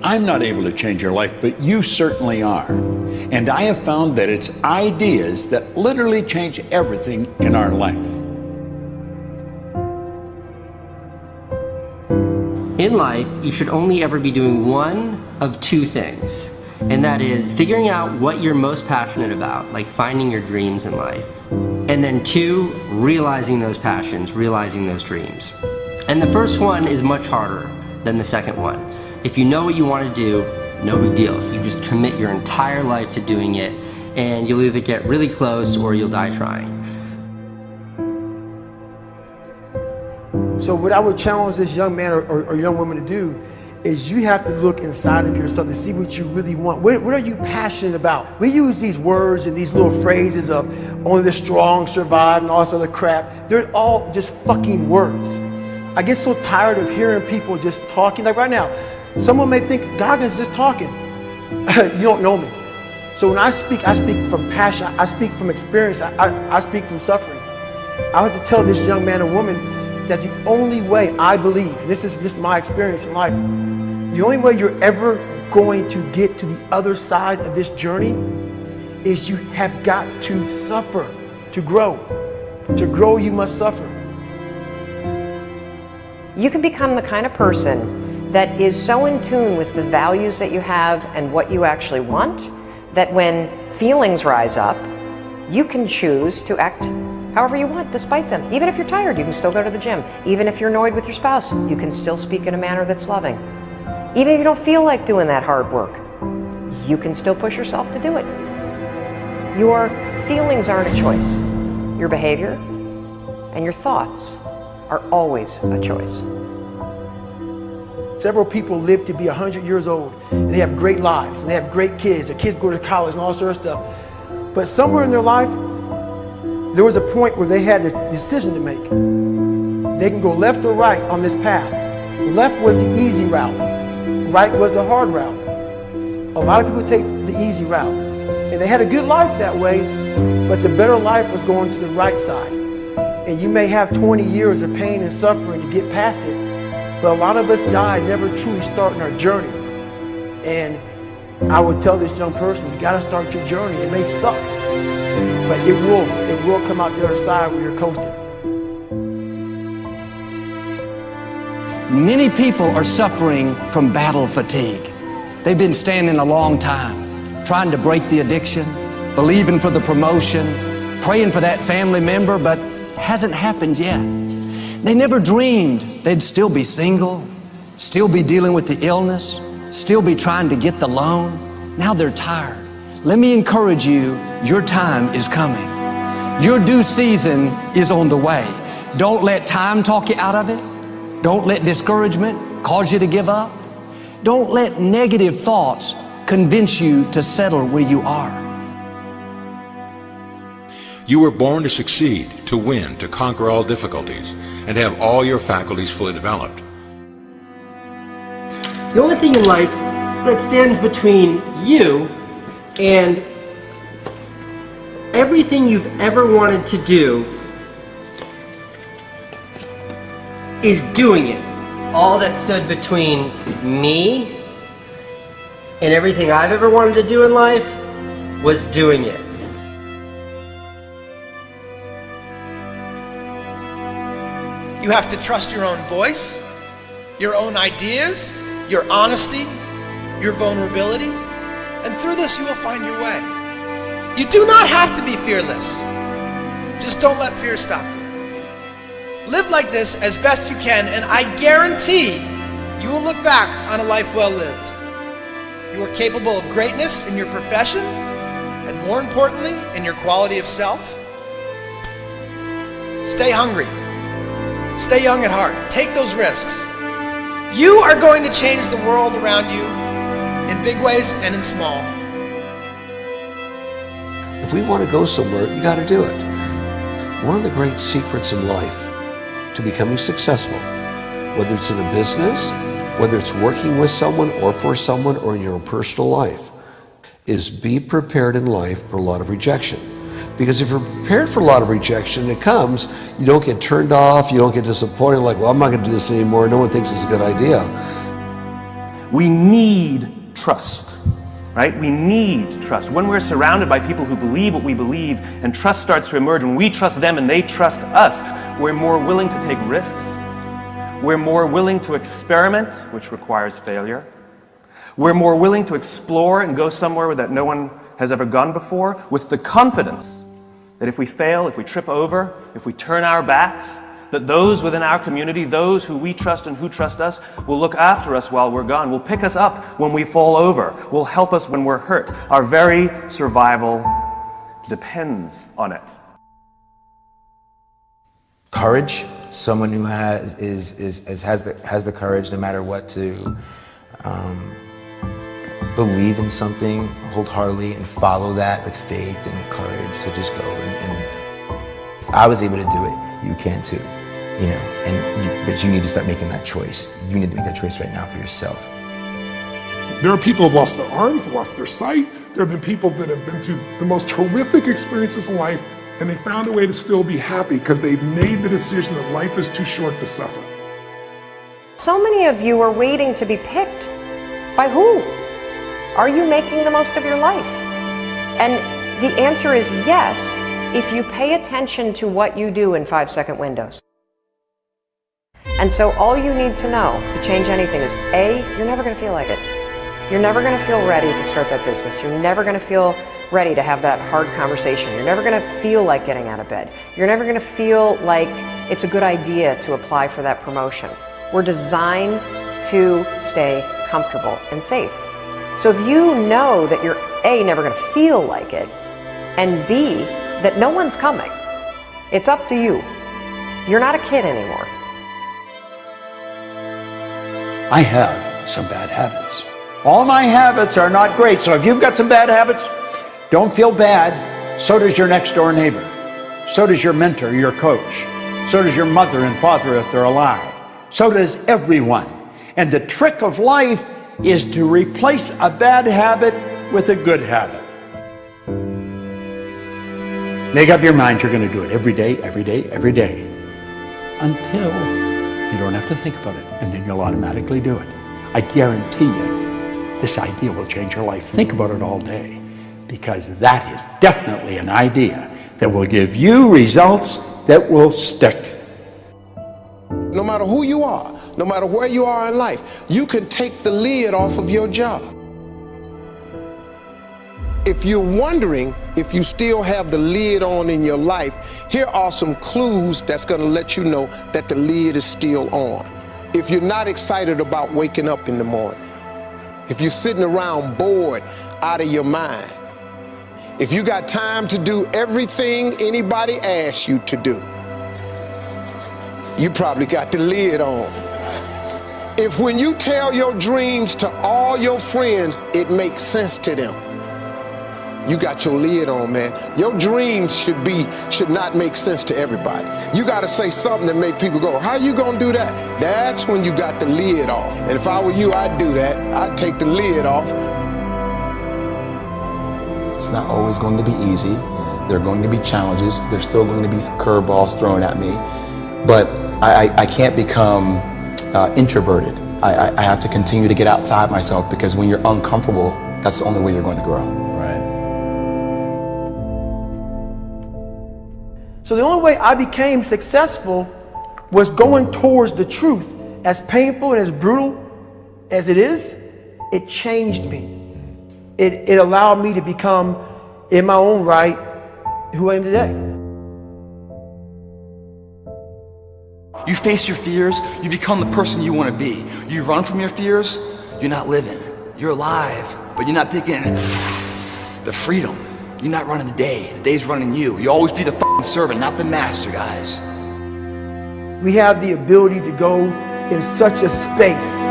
I'm not able to change your life, but you certainly are. And I have found that it's ideas that literally change everything in our life. In life, you should only ever be doing one of two things, and that is figuring out what you're most passionate about, like finding your dreams in life. And then two, realizing those passions, realizing those dreams. And the first one is much harder than the second one. If you know what you want to do, no big deal. You just commit your entire life to doing it, and you'll either get really close or you'll die trying. So what I would challenge this young man or young woman to do is you have to look inside of yourself and see what you really want. What are you passionate about? We use these words and these little phrases of only the strong survive and all this other crap. They're all just fucking words. I get so tired of hearing people just talking. Like right now, someone may think Goggins just talking. You don't know me. So when I speak from passion, I speak from experience, I speak from suffering. I have to tell this young man or woman that the only way I believe, and this is just my experience in life, the only way you're ever going to get to the other side of this journey is you have got to suffer to grow. To grow, you must suffer. You can become the kind of person that is so in tune with the values that you have and what you actually want, that when feelings rise up, you can choose to act however you want despite them. Even if you're tired, you can still go to the gym. Even if you're annoyed with your spouse, you can still speak in a manner that's loving. Even if you don't feel like doing that hard work, you can still push yourself to do it. Your feelings aren't a choice. Your behavior and your thoughts are always a choice. Several people live to be 100 years old, and they have great lives, and they have great kids. Their kids go to college and all this other stuff. But somewhere in their life, there was a point where they had a decision to make. They can go left or right on this path. Left was the easy route. Right was the hard route. A lot of people take the easy route. And they had a good life that way, but the better life was going to the right side. And you may have 20 years of pain and suffering to get past it, but a lot of us die never truly starting our journey. And I would tell this young person, you gotta start your journey. It may suck, but it will come out the other side where you're coasting. Many people are suffering from battle fatigue. They've been standing a long time, trying to break the addiction, believing for the promotion, praying for that family member, but hasn't happened yet. They never dreamed they'd still be single, still be dealing with the illness, still be trying to get the loan. Now they're tired. Let me encourage you, your time is coming. Your due season is on the way. Don't let time talk you out of it. Don't let discouragement cause you to give up. Don't let negative thoughts convince you to settle where you are. You were born to succeed, to win, to conquer all difficulties, and have all your faculties fully developed. The only thing in life that stands between you and everything you've ever wanted to do is doing it. All that stood between me and everything I've ever wanted to do in life was doing it. You have to trust your own voice, your own ideas, your honesty, your vulnerability, and through this you will find your way. You do not have to be fearless. Just don't let fear stop you. Live like this as best you can, and I guarantee you will look back on a life well lived. You are capable of greatness in your profession, and more importantly, in your quality of self. Stay hungry. Stay young at heart. Take those risks. You are going to change the world around you in big ways and in small. If we want to go somewhere, you got to do it. One of the great secrets in life to becoming successful, whether it's in a business, whether it's working with someone or for someone or in your own personal life, is be prepared in life for a lot of rejection. Because if you're prepared for a lot of rejection, it comes, you don't get turned off, you don't get disappointed, like, well, I'm not going to do this anymore, no one thinks it's a good idea. We need trust, right? We need trust. When we're surrounded by people who believe what we believe and trust starts to emerge, when we trust them and they trust us, we're more willing to take risks. We're more willing to experiment, which requires failure. We're more willing to explore and go somewhere that no one has ever gone before, with the confidence that if we fail, if we trip over, if we turn our backs, that those within our community, those who we trust and who trust us, will look after us while we're gone, will pick us up when we fall over, will help us when we're hurt. Our very survival depends on it. Courage, someone who has the courage no matter what to believe in something wholeheartedly and follow that with faith and courage to just go. And if I was able to do it, you can too. You know, but you need to start making that choice. You need to make that choice right now for yourself. There are people who have lost their arms, lost their sight. There have been people that have been through the most horrific experiences in life, and they found a way to still be happy because they've made the decision that life is too short to suffer. So many of you are waiting to be picked. By who? Are you making the most of your life? And the answer is yes, if you pay attention to what you do in 5-second windows. And so all you need to know to change anything is A, you're never going to feel like it. You're never going to feel ready to start that business. You're never going to feel ready to have that hard conversation. You're never going to feel like getting out of bed. You're never going to feel like it's a good idea to apply for that promotion. We're designed to stay comfortable and safe. So if you know that you're A, never going to feel like it, and B, that no one's coming, it's up to you. You're not a kid anymore. I have some bad habits. All my habits are not great, so if you've got some bad habits, don't feel bad. So does your next door neighbor. So does your mentor, your coach. So does your mother and father if they're alive. So does everyone. And the trick of life is to replace a bad habit with a good habit. Make up your mind you're going to do it every day, every day, every day, until you don't have to think about it, and then you'll automatically do it. I guarantee you, this idea will change your life. Think about it all day, because that is definitely an idea that will give you results that will stick. No matter who you are, no matter where you are in life, you can take the lid off of your job. If you're wondering if you still have the lid on in your life, here are some clues that's going to let you know that the lid is still on. If you're not excited about waking up in the morning, if you're sitting around bored out of your mind, if you got time to do everything anybody asks you to do, you probably got the lid on. If when you tell your dreams to all your friends, it makes sense to them, you got your lid on, man. Your dreams should not make sense to everybody. You got to say something that make people go, how you gonna do that? That's when you got the lid off. And if I were you, I'd do that. I'd take the lid off. It's not always going to be easy. There are going to be challenges. There's still going to be curveballs thrown at me. But I can't become introverted. I have to continue to get outside myself, because when you're uncomfortable, that's the only way you're going to grow. So the only way I became successful was going towards the truth. As painful and as brutal as it is, it changed me. It allowed me to become, in my own right, who I am today. You face your fears, you become the person you want to be. You run from your fears, you're not living. You're alive, but you're not taking the freedom. You're not running the day. The day's running you. You always be the f***ing servant, not the master, guys. We have the ability to go in such a space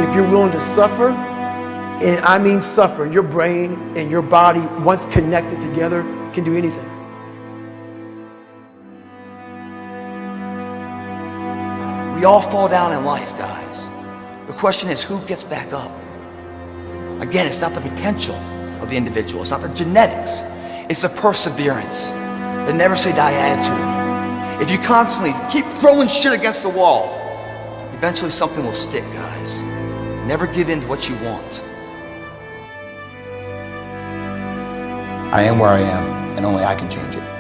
if you're willing to suffer, and I mean suffer. Your brain and your body, once connected together, can do anything. We all fall down in life, guys. The question is, who gets back up? Again, it's not the potential of the individual. It's not the genetics. It's the perseverance, the never say die attitude. If you constantly keep throwing shit against the wall, eventually something will stick, guys. Never give in to what you want. I am where I am, and only I can change it.